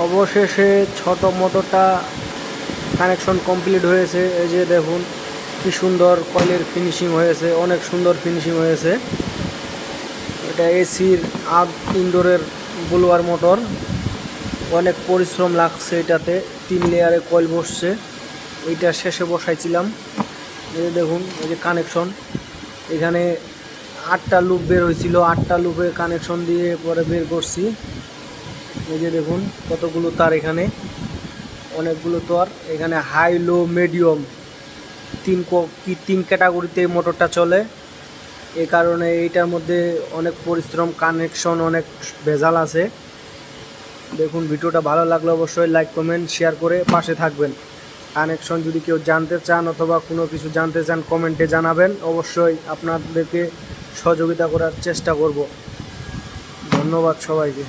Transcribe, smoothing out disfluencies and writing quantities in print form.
অবশেষে ছোট মোটরটা কানেকশন কমপ্লিট হয়েছে। এই যে দেখুন কি সুন্দর কয়েলের ফিনিশিং হয়েছে, অনেক সুন্দর ফিনিশিং হয়েছে। এটা এসির ইনডোরের ব্লোয়ার মোটর, অনেক পরিশ্রম লাগছে এটাতে। 3 লেয়ারে কয়েল বসছে, এইটা শেষে বসাইছিলাম। এই যে দেখুন, এই যে কানেকশন, এখানে 8টা লুপ বের হয়েছিল, 8টা লুপে কানেকশন দিয়ে পরে বের করছি। এই যে দেখুন কতগুলো তার, এখানে অনেকগুলো তার। এখানে হাই, লো, মিডিয়াম 3 ক্যাটাগরিতে এই মোটরটা চলে। এই কারণে এইটার মধ্যে অনেক পরিশ্রম, কানেকশন অনেক ভেজাল আছে। দেখুন, ভিডিওটা ভালো লাগলে অবশ্যই লাইক, কমেন্ট, শেয়ার করে পাশে থাকবেন। কানেকশন যদি কেউ জানতে চান অথবা কোনো কিছু জানতে চান কমেন্টে জানাবেন, অবশ্যই আপনাদেরকে সহযোগিতা করার চেষ্টা করব। ধন্যবাদ সবাইকে।